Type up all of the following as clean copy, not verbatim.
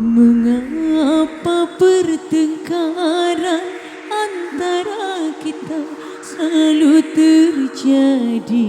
Mengapa pertengkaran antara kita selalu terjadi?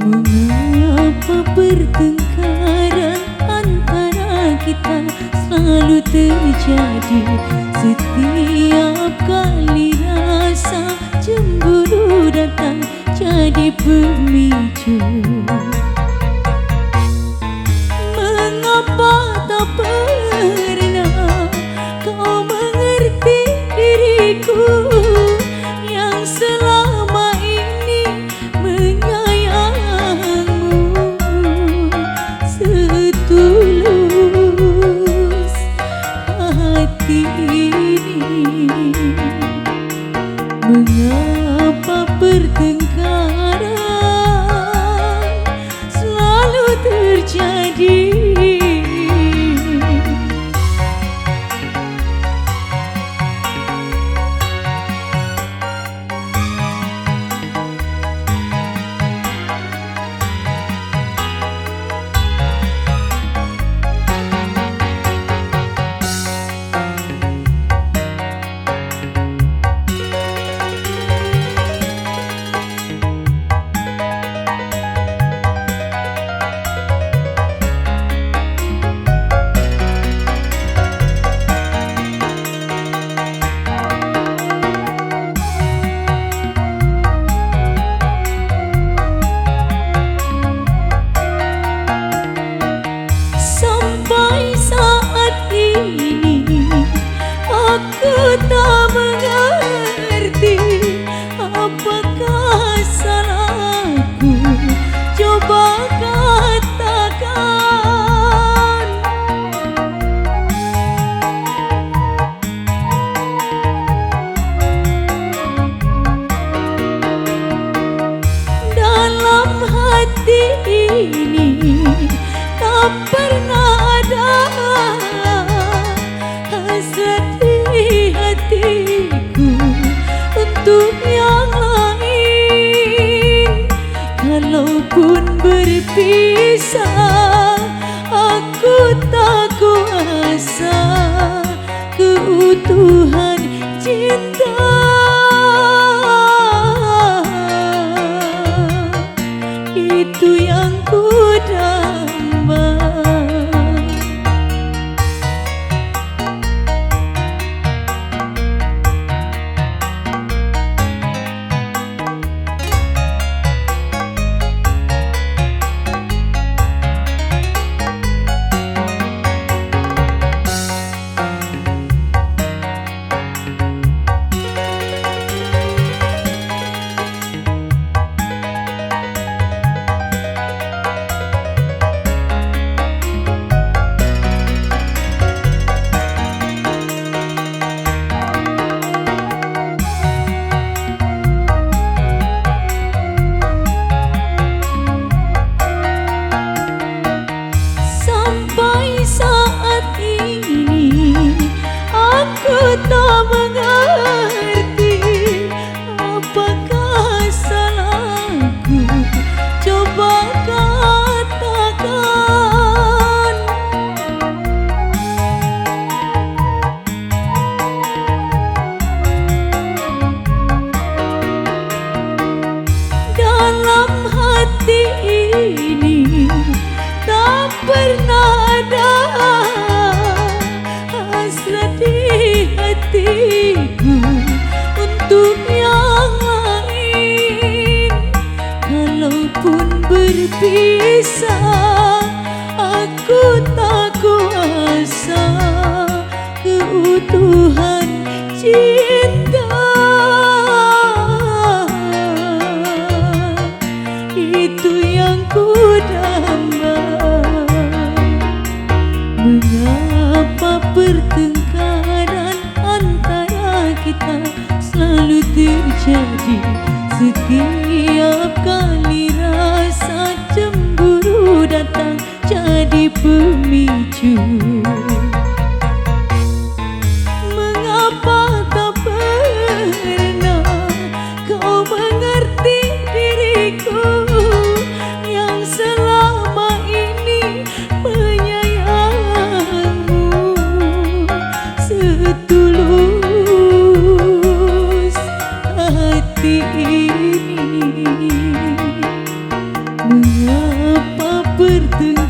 Mengapa pertengkaran antara kita selalu terjadi? Setiap kali rasa cemburu datang jadi pemicu. Mengapa tak pernah kau mengerti diriku yang selama ini setulus hati ini? Mengapa pertengkaran selalu terjadi? Aku tak mengerti apakah salahku, coba katakan. Dalam hati ini tak pernah ada hasrat hatiku untuk yang lain. Kalaupun berpisah, aku tak kuasa keutuhan cinta. Itu yang ku damba. Aku tak mengerti apakah salahku, coba katakan. Dalam hati ini tak pernah ada hasrat di hatiku untuk yang lain. Kalau berpisah. Aku tak kuasa keutuhan cinta. Itu yang ku damba. Mengapa pertengkaran antara kita selalu terjadi? Setiap kali rasa cemburu datang jadi pemicu. Mengapa tak pernah kau mengerti diriku yang selama ini menyayangmu setulus hati ini? Mengapa pertengkaran